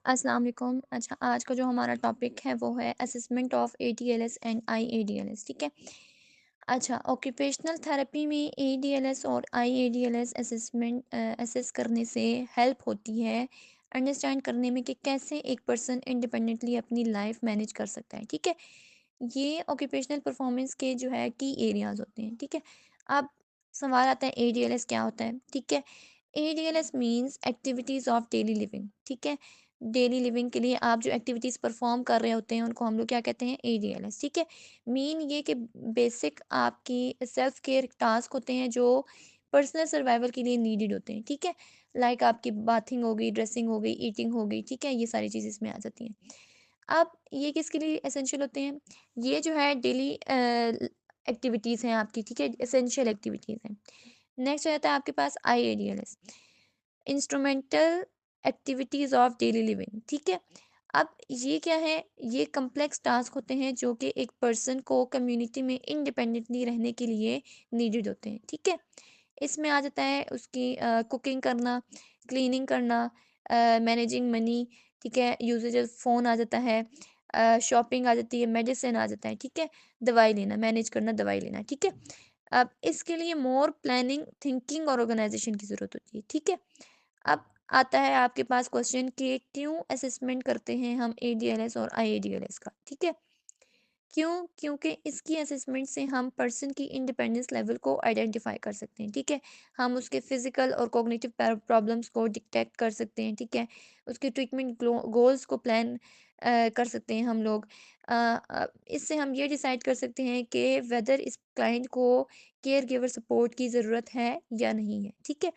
अस्सलाम वालेकुम। अच्छा, आज का जो हमारा टॉपिक है वो है असेसमेंट ऑफ एडीएलएस एंड आईएडीएलएस। ठीक है। अच्छा, ऑक्यूपेशनल थेरेपी में एडीएलएस और आईएडीएलएस असेसमेंट असेस करने से हेल्प होती है अंडरस्टैंड करने में कि कैसे एक पर्सन इंडिपेंडेंटली अपनी लाइफ मैनेज कर सकता है। ठीक है। ये ऑक्यूपेशनल परफॉर्मेंस के जो है की एरियाज होते हैं। ठीक है। अब सवाल आता है एडीएलएस क्या होता है। ठीक है। ADLs means activities of daily living. ठीक है। डेली लिविंग के लिए आप जो एक्टिविटीज़ परफॉर्म कर रहे होते हैं उनको हम लोग क्या कहते हैं, एडीएलएस। ठीक है। मीन ये कि बेसिक आपकी सेल्फ केयर टास्क होते हैं जो पर्सनल सर्वाइवल के लिए नीडेड होते हैं। ठीक है। लाइक आपकी बाथिंग हो गई, ड्रेसिंग हो गई, ईटिंग हो गई। ठीक है। ये सारी चीज़ इसमें आ जाती हैं। अब ये किसके लिए एसेंशियल होते हैं, ये जो है डेली एक्टिविटीज़ हैं आपकी। ठीक है। एसेंशियल एक्टिविटीज़ हैं। नेक्स्ट आ जाता है आपके पास IADLs, instrumental activities of daily living. ठीक है। अब ये क्या है, ये कम्प्लेक्स टास्क होते हैं जो कि एक पर्सन को कम्युनिटी में इंडिपेंडेंटली रहने के लिए नीडेड होते हैं। ठीक है। इसमें आ जाता है उसकी कुकिंग करना, क्लीनिंग करना, मैनेजिंग मनी। ठीक है। यूजेज ऑफ फ़ोन आ जाता है, शॉपिंग आ जाती है, मेडिसिन आ जाता है। ठीक है। दवाई लेना, मैनेज करना, दवाई लेना। ठीक है। अब इसके लिए मोर प्लानिंग, थिंकिंग और ऑर्गेनाइजेशन की ज़रूरत होती है। ठीक है। अब आता है आपके पास क्वेश्चन कि क्यों असेसमेंट करते हैं हम एडीएलएस और आईएडीएलएस का। ठीक है। क्यों? क्योंकि इसकी असेसमेंट से हम पर्सन की इंडिपेंडेंस लेवल को आइडेंटिफाई कर सकते हैं। ठीक है। हम उसके फिजिकल और कॉग्निटिव प्रॉब्लम्स को डिटेक्ट कर सकते हैं। ठीक है। उसके ट्रीटमेंट गोल्स को प्लान कर सकते हैं हम लोग। इससे हम ये डिसाइड कर सकते हैं कि वेदर इस क्लाइंट को केयर गिवर सपोर्ट की ज़रूरत है या नहीं है। ठीक है।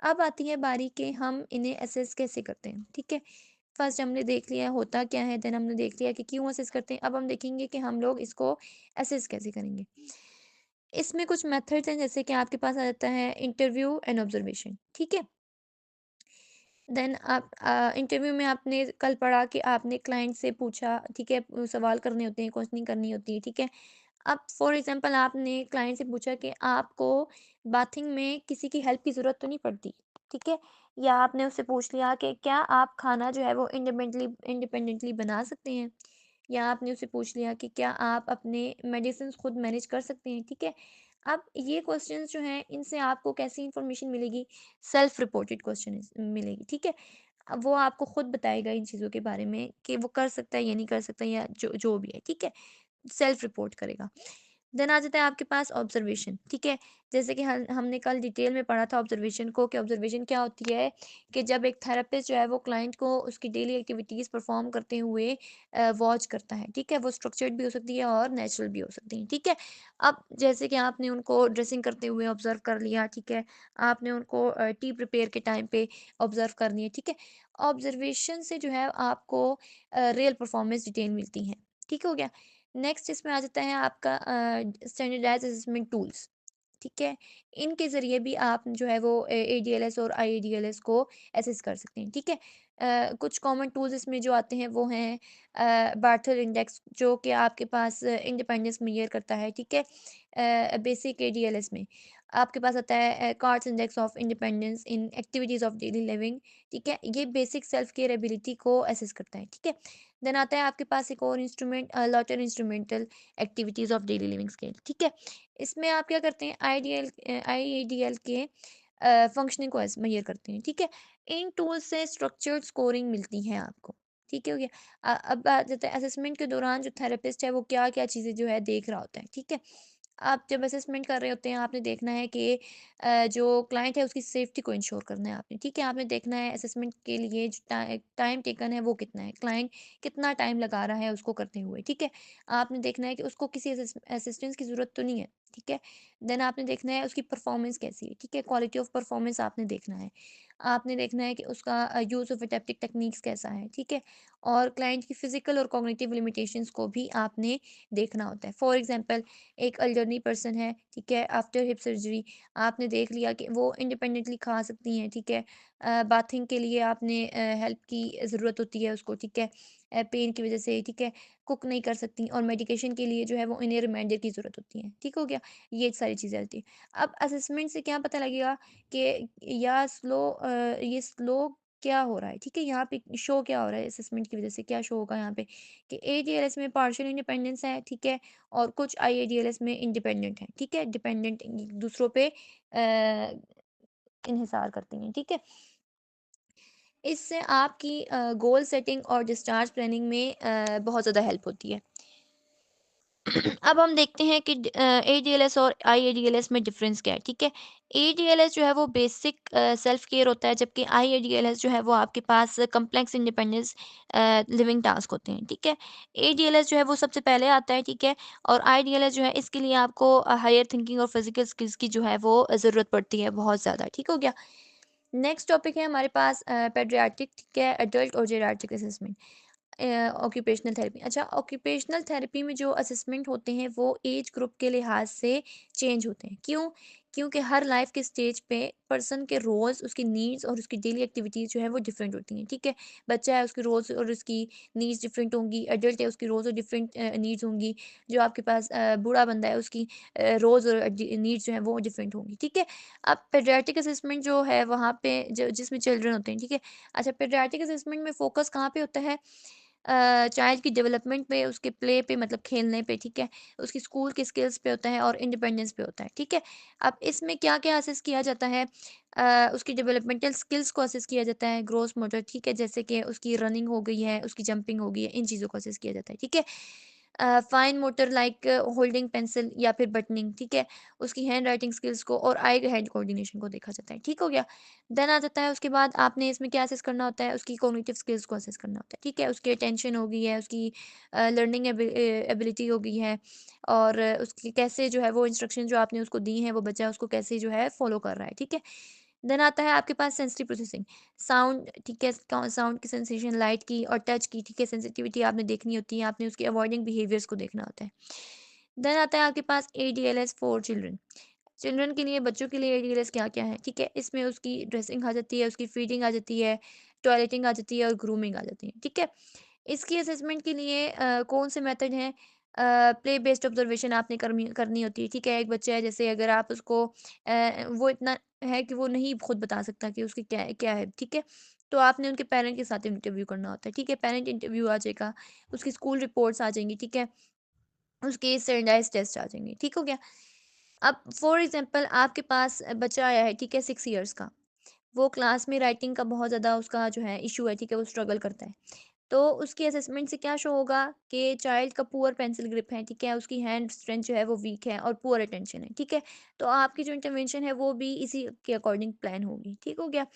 अब आती है बारी कि हम इन्हें असेस कैसे करते हैं। ठीक है। फर्स्ट हमने देख लिया होता क्या है, देन हमने देख लिया कि क्यों असेस करते हैं। अब हम देखेंगे कि हम लोग इसको असेस कैसे करेंगे। इसमें कुछ मेथड्स हैं, जैसे कि आपके पास आ जाता है इंटरव्यू एंड ऑब्जर्वेशन। ठीक है। देन आप इंटरव्यू में आपने कल पढ़ा कि आपने क्लाइंट से पूछा। ठीक है। सवाल करने होते हैं, क्वेश्चनिंग करनी होती है। ठीक है। अब फॉर एग्जांपल आपने क्लाइंट से पूछा कि आपको बाथिंग में किसी की हेल्प की ज़रूरत तो नहीं पड़ती। ठीक है। या आपने उससे पूछ लिया कि क्या आप खाना जो है वो इंडिपेंडेंटली इंडिपेंडेंटली बना सकते हैं। या आपने उससे पूछ लिया कि क्या आप अपने मेडिसिन खुद मैनेज कर सकते हैं। ठीक है। अब ये क्वेश्चंस जो हैं इनसे आपको कैसी इंफॉर्मेशन मिलेगी, सेल्फ रिपोर्टेड क्वेश्चन मिलेगी। ठीक है। अब वो आपको खुद बताएगा इन चीज़ों के बारे में कि वो कर सकता है या नहीं कर सकता, या जो जो भी है। ठीक है। सेल्फ रिपोर्ट करेगा। देन आ जाता है आपके पास ऑब्जर्वेशन। ठीक है। जैसे कि हमने कल डिटेल में पढ़ा था ऑब्जर्वेशन को, कि ऑब्जर्वेशन क्या होती है कि जब एक थेरेपिस्ट जो है वो क्लाइंट को उसकी डेली एक्टिविटीज़ परफॉर्म करते हुए वॉच करता है। ठीक है। वो स्ट्रक्चर्ड भी हो सकती है और नेचुरल भी हो सकती है। ठीक है। अब जैसे कि आपने उनको ड्रेसिंग करते हुए ऑब्जर्व कर लिया। ठीक है। आपने उनको टी प्रिपेयर के टाइम पे ऑब्जर्व कर लिया। ठीक है। ऑब्जर्वेशन से जो है आपको रियल परफॉर्मेंस डिटेल मिलती है। ठीक हो गया। नेक्स्ट इसमें आ जाता है आपका स्टैंडर्डाइज्ड असेसमेंट टूल्स। ठीक है। इनके ज़रिए भी आप जो है वो एडीएलएस और आईएडीएलएस को एसेस कर सकते हैं। ठीक है। कुछ कॉमन टूल्स इसमें जो आते हैं वो हैं बार्थल इंडेक्स, जो कि आपके पास इंडिपेंडेंस मेजर करता है। ठीक है। बेसिक एडीएलएस में आपके पास आता है cards index of independence in activities of daily living. ठीक है। ये बेसिक सेल्फ केयर एबिलिटी को एसेस करता है। ठीक है। देन आता है आपके पास एक और instrument, Lawton instrumental activities of daily living scale. ठीक है। इसमें आप क्या करते हैं, आईएडीएल के फंक्शनिंग को मेजर करते हैं। ठीक है। इन टूल्स से स्ट्रक्चर्ड स्कोरिंग मिलती है आपको। ठीक है, हो गया। अब बात जाता है असेसमेंट के दौरान जो थेरेपिस्ट है वो क्या क्या चीज़ें जो है देख रहा होता है। ठीक है। आप जब असेसमेंट कर रहे होते हैं आपने देखना है कि जो क्लाइंट है उसकी सेफ्टी को इंश्योर करना है आपने। ठीक है। आपने देखना है असेसमेंट के लिए जो टाइम टेकन है वो कितना है, क्लाइंट कितना टाइम लगा रहा है उसको करते हुए। ठीक है। आपने देखना है कि उसको किसी असिस्टेंस की ज़रूरत तो नहीं है। ठीक है। देन आपने देखना है उसकी परफॉर्मेंस कैसी है। ठीक है। क्वालिटी ऑफ परफॉर्मेंस आपने देखना है। आपने देखना है कि उसका यूज़ ऑफ एडेप्टिव टेक्निक्स कैसा है। ठीक है। और क्लाइंट की फिजिकल और कॉग्निटिव लिमिटेशंस को भी आपने देखना होता है। फॉर एग्जांपल एक एल्डरली पर्सन है। ठीक है। आफ्टर हिप सर्जरी आपने देख लिया कि वो इंडिपेंडेंटली खा सकती हैं। ठीक है। बाथिंग के लिए आपने हेल्प की ज़रूरत होती है उसको। ठीक है। पेन की वजह से। ठीक है। कुक नहीं कर सकती, और मेडिकेशन के लिए जो है वो इन्हें रिमाइंडर की ज़रूरत होती है। ठीक हो गया। ये सारी चीज़ें आती हैं। अब असेसमेंट से क्या पता लगेगा कि या ये स्लो क्या हो रहा है, ठीक है? यहाँ पे शो क्या हो रहा है असेसमेंट की वज़ह से क्या शो होगा यहाँ पे कि एडीएलएस में पार्शियल इंडिपेंडेंस है, ठीक है? और कुछ आईएडीएलएस में इंडिपेंडेंट है, ठीक है? डिपेंडेंट दूसरों पे इन्हिसार करती हैं, ठीक है? इससे आपकी गोल सेटिंग और डिस्चार्ज प्लानिंग में बहुत ज़्यादा हेल्प होती है। अब हम देखते हैं कि एडीएलएस और आईएडीएलएस में डिफरेंस क्या है, ठीक है? एडीएलएस जो है वो बेसिक सेल्फ केयर होता है, जबकि आईएडीएलएस जो है वो आपके पास कॉम्प्लेक्स इंडिपेंडेंस लिविंग टास्क होते हैं, ठीक है? एडीएलएस जो है वो सबसे पहले आता है, ठीक है? और आईडीएलएस जो है इसके लिए आपको हायर थिंकिंग और फिजिकल स्किल्स की जो है वो ज़रूरत पड़ती है बहुत ज़्यादा, ठीक हो गया? नेक्स्ट टॉपिक है हमारे पास पेडियाट्रिक, ठीक है? एडल्ट और जेरियाट्रिक असेसमेंट। Occupational therapy. अच्छा, ऑक्यूपेशनल थेरेपी में जो असेसमेंट होते हैं वो एज ग्रुप के लिहाज से चेंज होते हैं। क्यों? क्योंकि हर लाइफ के स्टेज पे पर्सन के रोल्स, उसकी नीड्स और उसकी डेली एक्टिविटीज़ जो है वो डिफरेंट होती हैं, ठीक है? बच्चा है, उसके रोल्स और उसकी नीड्स डिफरेंट होंगी। एडल्ट है, उसकी रोल्स और डिफरेंट नीड्स होंगी। जो आपके पास बूढ़ा बंदा है, उसकी रोल्स और नीड्स जो हैं वो डिफरेंट होंगी, ठीक है? अब पेडियाट्रिक असेसमेंट जो है वहाँ पे जो जिसमें चिल्ड्रन होते हैं, ठीक है? अच्छा, पेडियाट्रिक असेसमेंट में फोकस कहाँ पे होता है? चाइल्ड की डेवलपमेंट पे, उसके प्ले पे मतलब खेलने पे, ठीक है? उसकी स्कूल की स्किल्स पे होता है और इंडिपेंडेंस पे होता है, ठीक है? अब इसमें क्या-क्या असेस किया जाता है? उसकी डेवलपमेंटल स्किल्स को असेस किया जाता है, ग्रॉस मोटर, ठीक है? जैसे कि उसकी रनिंग हो गई है, उसकी जंपिंग हो गई है, इन चीज़ों को असेस किया जाता है, ठीक है? Fine motor like holding pencil या फिर बटनिंग, ठीक है? उसकी हैंड राइटिंग स्किल्स को और आई हैंड कोऑर्डिनेशन को देखा जाता है, ठीक हो गया? देन आ जाता है उसके बाद आपने इसमें क्या असेस करना होता है? उसकी कॉग्निटिव स्किल्स को असेस करना होता है, ठीक है? उसकी अटेंशन हो गई है, उसकी लर्निंग एबिलिटी हो गई है और उसकी कैसे जो है वो इंस्ट्रक्शन जो आपने उसको दी हैं, वो बच्चा उसको कैसे जो है फॉलो कर रहा है, ठीक है? देन आता है आपके पास सेंसिटिव प्रोसेसिंग, साउंड, ठीक है? साउंड की सेंसेशन, लाइट की और टच की, ठीक है? सेंसिटिविटी आपने देखनी होती है, आपने उसके अवॉइडिंग बिहेवियर्स को देखना होता है। देन आता है आपके पास एडीएलएस फॉर चिल्ड्रन। चिल्ड्रन के लिए, बच्चों के लिए एडीएलएस क्या-क्या है, ठीक है? इसमें उसकी ड्रेसिंग आ जाती है, उसकी फीडिंग आ जाती है, टॉयलेटिंग आ जाती है और ग्रूमिंग आ जाती है, ठीक है? इसकी असेसमेंट के लिए कौन से मेथड हैं? प्ले बेस्ड ऑब्जर्वेशन आपने करनी होती है, ठीक है? एक बच्चा है, जैसे अगर आप उसको वो इतना है कि वो नहीं खुद बता सकता कि उसकी क्या क्या है, ठीक है? तो आपने उनके पेरेंट के साथ इंटरव्यू करना होता है, ठीक है? पेरेंट इंटरव्यू आ जाएगा, उसकी स्कूल रिपोर्ट्स आ जाएँगी, ठीक है? उसके स्टैंडर्डाइज़्ड टेस्ट आ जाएँगे, ठीक हो गया? अब फॉर एग्ज़ाम्पल आपके पास बच्चा आया है, ठीक है? 6 इयर्स का। वो क्लास में राइटिंग का बहुत ज़्यादा उसका जो है इश्यू है, ठीक है? वो स्ट्रगल करता है। तो उसकी असेसमेंट से क्या शो होगा कि चाइल्ड का पुअर पेंसिल ग्रिप है, ठीक है? उसकी हैंड स्ट्रेंथ जो है वो वीक है और पुअर अटेंशन है, ठीक है? तो आपकी जो इंटरवेंशन है वो भी इसी के अकॉर्डिंग प्लान होगी, ठीक हो गया?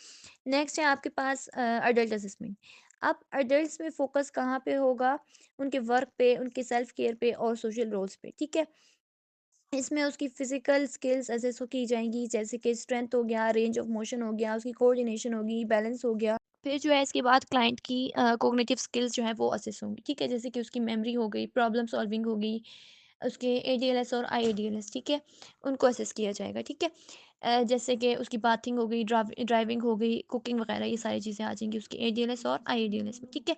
नेक्स्ट है आपके पास अडल्ट असेसमेंट। अब अडल्ट्स में फोकस कहाँ पे होगा? उनके वर्क पे, उनके सेल्फ केयर पे और सोशल रोल्स पे, ठीक है? इसमें उसकी फिजिकल स्किल्स असेस की जाएंगी, जैसे कि स्ट्रेंथ हो गया, रेंज ऑफ मोशन हो गया, उसकी कोऑर्डिनेशन होगी, बैलेंस हो गया। फिर जो है इसके बाद क्लाइंट की कॉग्निटिव स्किल्स जो है वो असेस होंगी, ठीक है? जैसे कि उसकी मेमोरी हो गई, प्रॉब्लम सॉल्विंग हो गई, उसके एडीएलएस और आईएडीएलएस, ठीक है? उनको असेस किया जाएगा, ठीक है? जैसे कि उसकी बाथिंग हो गई, ड्राइविंग हो गई, कुकिंग वगैरह, ये सारी चीज़ें आ जाएंगी उसके एडीएलएस और आईएडीएलएस में, ठीक है?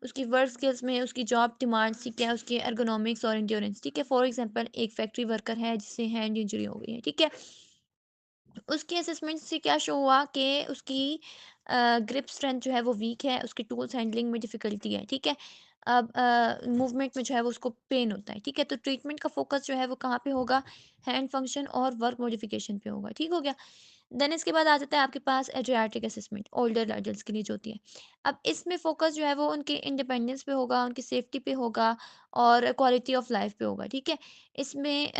उसकी वर्क स्किल्स में उसकी जॉब डिमांड्स, ठीक है? उसके एर्गोनॉमिक्स और एंड्योरेंस, ठीक है? फॉर एग्जांपल एक फैक्ट्री वर्कर है जिसे हैंड इंजरी हो गई है, ठीक है? उसके असेसमेंट से क्या शो हुआ कि उसकी ग्रिप स्ट्रेंथ जो है वो वीक है, उसकी टूल्स हैंडलिंग में डिफ़िकल्टी है, ठीक है? अब मूवमेंट में जो है वो उसको पेन होता है, ठीक है? तो ट्रीटमेंट का फ़ोकस जो है वो कहाँ पे होगा? हैंड फंक्शन और वर्क मॉडिफ़िकेशन पे होगा, ठीक हो गया? देन इसके बाद आ जाता है आपके पास एड्रियाटिक असेसमेंट, ओल्डर एडल्ट्स के लिए जो होती है। अब इसमें फ़ोकस जो है वो उनके इंडिपेंडेंस पे होगा, उनकी सेफ्टी पे होगा और क्वालिटी ऑफ लाइफ़ पे होगा, ठीक है? इसमें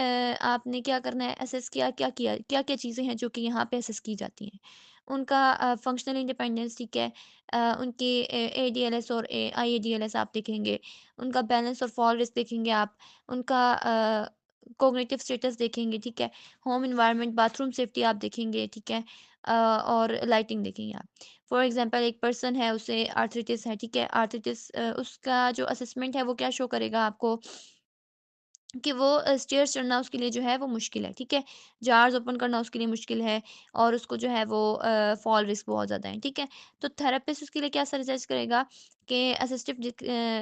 आपने क्या करना है, असेस किया क्या-क्या चीज़ें हैं जो कि यहाँ पे असेस की जाती हैं। उनका फंक्शनल इंडिपेंडेंस, ठीक है? उनके एडीएलएस और आईएडीएलएस आप देखेंगे। उनका बैलेंस और फॉल रिस्क देखेंगे आप। उनका कॉग्निटिव स्टेटस देखेंगे, ठीक है? होम एनवायरनमेंट, बाथरूम सेफ्टी आप देखेंगे, ठीक है? और लाइटिंग देखेंगे आप। फॉर एग्ज़ाम्पल एक पर्सन है, उसे आर्थराइटिस है, ठीक है? आर्थराइटिस उसका जो असेसमेंट है वो क्या शो करेगा आपको कि वो स्टेयर्स चढ़ना उसके लिए जो है वो मुश्किल है, ठीक है? जार्स ओपन करना उसके लिए मुश्किल है और उसको जो है वो फॉल रिस्क बहुत ज़्यादा है, ठीक है? तो थेरेपिस्ट उसके लिए क्या सजेस्ट करेगा कि असिस्टिव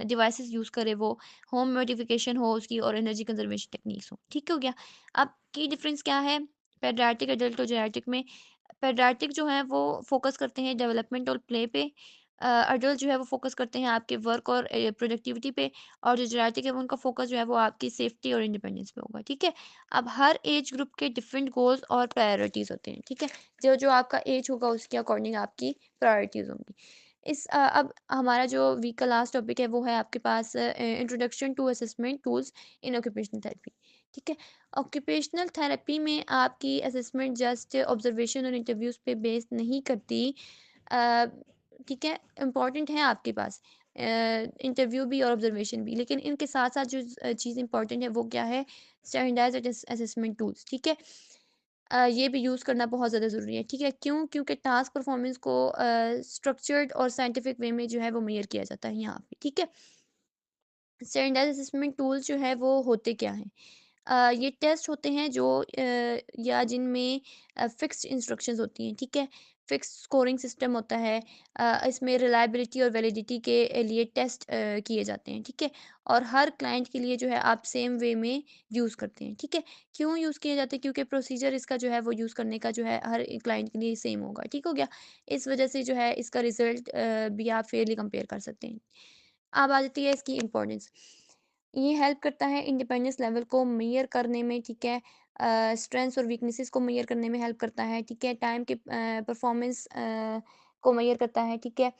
डिवाइसेज़ यूज़ करे वो, होम मोडिफ़िकेशन हो उसकी और एनर्जी कंज़र्वेशन टेक्निक्स हो, ठीक हो गया? अब की डिफ़रेंस क्या है पेडियाट्रिक, एडल्ट और जेरियाट्रिक में? पेडियाट्रिक जो है वो फ़ोकस करते हैं डेवलपमेंट और प्ले पे। एडल्ट जो है वो फ़ोकस करते हैं आपके वर्क और प्रोडक्टिविटी पे। और जो जेरियाट्रिक है वो उनका फ़ोकस जो है वो आपकी सेफ्टी और इंडिपेंडेंस पे होगा, ठीक है? अब हर एज ग्रुप के डिफरेंट गोल्स और प्रायोरिटीज़ होते हैं, ठीक है? जो-जो आपका एज होगा उसके अकॉर्डिंग आपकी प्रायोरिटीज़ होंगी। अब हमारा जो वीक का लास्ट टॉपिक है वो है आपके पास introduction to assessment tools in occupational therapy, ठीक है? ऑक्यूपेशनल थेरेपी में आपकी असेसमेंट जस्ट ऑब्जर्वेशन और इंटरव्यूज़ पे बेस नहीं करती। अ, ठीक है? इम्पॉर्टेंट है आपके पास इंटरव्यू भी और ऑब्जर्वेशन भी, लेकिन इनके साथ-साथ जो चीज़ इम्पॉर्टेंट है वो क्या है? स्टैंडर्डाइज्ड असेसमेंट टूल्स, ठीक है? ये भी यूज़ करना बहुत ज़्यादा ज़रूरी है, ठीक है? क्यों? क्योंकि टास्क परफॉर्मेंस को स्ट्रक्चर्ड और साइंटिफिक वे में जो है वो मेज़र किया जाता है यहाँ पे, ठीक है? स्टैंडर्ड असेसमेंट टूल्स जो है वो होते क्या हैं? ये टेस्ट होते हैं जो या जिनमें फिक्स्ड इंस्ट्रक्शंस होती हैं, ठीक है? फिक्स्ड स्कोरिंग सिस्टम होता है। इसमें रिलायबिलिटी और वैलिडिटी के लिए टेस्ट किए जाते हैं, ठीक है? और हर क्लाइंट के लिए जो है आप सेम वे में यूज़ करते हैं, ठीक है? क्यों यूज़ किए जाते हैं? क्योंकि प्रोसीजर इसका जो है वो यूज़ करने का जो है हर एक क्लाइंट के लिए सेम होगा, ठीक हो गया? इस वजह से जो है इसका रिज़ल्ट भी आप फेयरली कंपेयर कर सकते हैं। अब आ जाती है इसकी इम्पोर्टेंस। ये हेल्प करता है इंडिपेंडेंस लेवल को मेज़र करने में, ठीक है? स्ट्रेंथ्स और वीकनेसेस को मेज़र करने में हेल्प करता है, ठीक है? टाइम के परफॉर्मेंस को मेज़र करता है, ठीक है?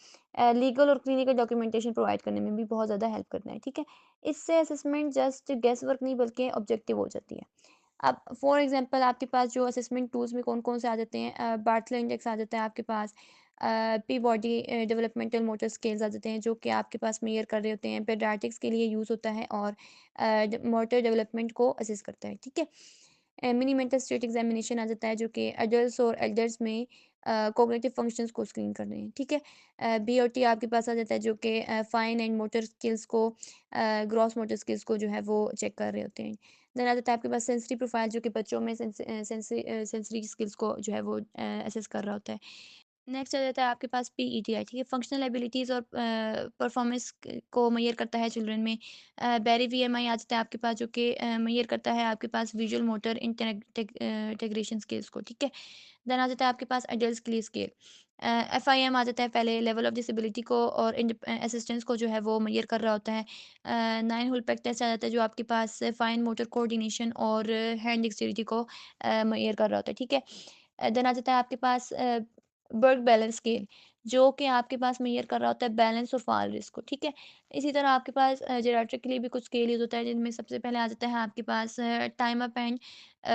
लीगल और क्लिनिकल डॉक्यूमेंटेशन प्रोवाइड करने में भी बहुत ज़्यादा हेल्प करता है, ठीक है? इससे असेसमेंट जस्ट गेस वर्क नहीं बल्कि ऑब्जेक्टिव हो जाती है। अब फॉर एग्ज़ाम्पल आपके पास जो असेसमेंट टूल्स में कौन-कौन से आ जाते हैं, बार्टलेट इंडेक्स आ जाता है आपके पास, पीबॉडी डेवलपमेंटल मोटर स्केल्स आ जाते हैं जो कि आपके पास मेज़र कर रहे होते हैं, पेडियाट्रिक्स के लिए यूज़ होता है और मोटर डेवलपमेंट को असेस करता है, ठीक है? मिनी मेंटल स्टेट एग्जामिनेशन आ जाता है जो कि एडल्ट्स और एल्डर्स में कॉग्निटिव फंक्शंस को स्क्रीन कर रहे हैं, ठीक है? बीओटी आपके पास आ जाता है जो कि फाइन एंड मोटर स्किल्स को ग्रॉस मोटर स्किल्स को जो है वो चेक कर रहे होते हैं। देन आ जाता है आपके पास सेंसरी प्रोफाइल जो कि बच्चों में सेंसरी स्किल्स को जो है वो असेस कर रहा होता है। नेक्स्ट आ जाता है आपके पास पीईटीआई, ठीक है? फंक्शनल एबिलिटीज़ और परफॉर्मेंस को मेज़र करता है चिल्ड्रन में। बेरी वीएमआई आ जाता है आपके पास जो कि मेज़र करता है आपके पास विजुअल मोटर इंटीग्रेशन स्किल्स को, ठीक है? देन आ जाता है आपके पास एडल्ट्स के लिए स्केल। एफआईएम आ जाता है पहले लेवल ऑफ डिसेबिलिटी को और असिस्टेंस को जो है वो मेज़र कर रहा होता है। 9 होल पेग टेस्ट आ जाता है जो आपके पास फाइन मोटर कोऑर्डिनेशन और हैंड डेक्स्टेरिटी को मेज़र कर रहा होता है, ठीक है? देन आ जाता है आपके पास वर्क बैलेंस स्केल जो कि आपके पास मेज़र कर रहा होता है बैलेंस और फाल रिस्क को, ठीक है? इसी तरह आपके पास जेरियाट्रिक के लिए भी कुछ स्केल यूज़ होता है जिनमें सबसे पहले आ जाता है आपके पास time up and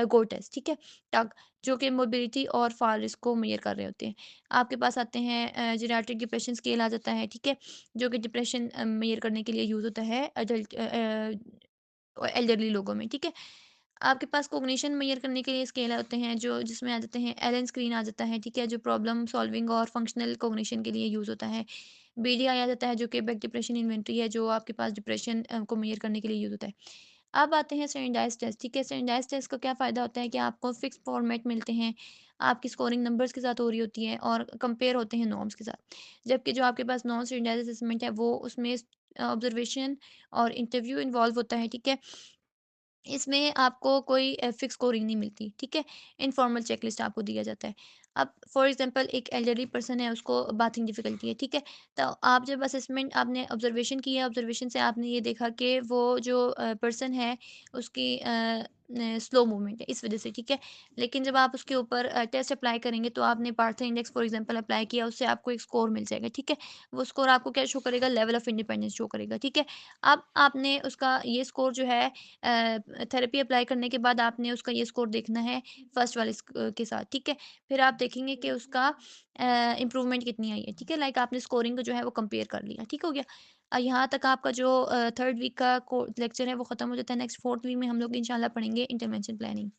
go test, ठीक है? टग जो कि मोबिलिटी और फाल रिस्क को मेज़र कर रहे होते हैं। आपके पास आते हैं जेरियाट्रिक डिप्रेशन स्केल आ जाता है, ठीक है? जो कि डिप्रेशन मेज़र करने के लिए यूज़ होता है एल्डरली लोगों में, ठीक है? आपके पास कॉग्निशन मेज़र करने के लिए स्केल होते हैं जो जिसमें आ जाते हैं एलन स्क्रीन आ जाता है, ठीक है? जो प्रॉब्लम सॉल्विंग और फंक्शनल कॉग्निशन के लिए यूज़ होता है। बीडीआई आ जाता है जो कि बैक डिप्रेशन इन्वेंटरी है जो आपके पास डिप्रेशन को मेज़र करने के लिए यूज़ होता है। अब आते हैं स्टैंडर्डाइज़्ड टेस्ट, ठीक है? स्टैंडर्डाइज़्ड टेस्ट का क्या फ़ायदा होता है कि आपको फिक्स फॉर्मेट मिलते हैं, आपकी स्कोरिंग नंबर्स के साथ हो रही होती है और कंपेयर होते हैं नॉर्म्स के साथ। जबकि जो आपके पास नॉन स्टैंडर्डाइज़्ड असेसमेंट है वो उसमें ऑब्जर्वेशन और इंटरव्यू इन्वॉल्व होता है, ठीक है? इसमें आपको कोई फिक्स स्कोरिंग नहीं मिलती, ठीक है? इनफॉर्मल चेकलिस्ट आपको दिया जाता है। अब फॉर एग्ज़ाम्पल एक एल्डरली पर्सन है, उसको बाथिंग डिफ़िकल्टी है, ठीक है? तो आप जब असेसमेंट आपने ऑब्ज़र्वेशन किया, ऑब्ज़र्वेशन से आपने ये देखा कि वो जो पर्सन है, उसकी स्लो मूवमेंट है, इस वज़ह से, ठीक है? लेकिन जब आप उसके ऊपर टेस्ट अप्लाई करेंगे, तो आपने Partho index for example apply किया, उससे आपको एक स्कोर मिल जाएगा, ठीक है? वो स्कोर आपको क्या शो करेगा? लेवल ऑफ़ इंडिपेंडेंस शो करेगा, ठीक है? अब आपने उसका ये स्कोर जो है थेरेपी अप्लाई करने के बाद आपने उसका ये स्कोर देखना है फर्स्ट वाले के साथ, ठीक है? फिर आप देखेंगे कि उसका इम्प्रूवमेंट कितनी आई है, ठीक है? लाइक आपने स्कोरिंग को जो है वो कंपेयर कर लिया, ठीक हो गया? यहाँ तक आपका जो 3rd वीक का को लेक्चर है वो खत्म हो जाता है। नेक्स्ट 4th वीक में हम लोग इंशाल्लाह पढ़ेंगे इंटरवेंशन प्लानिंग।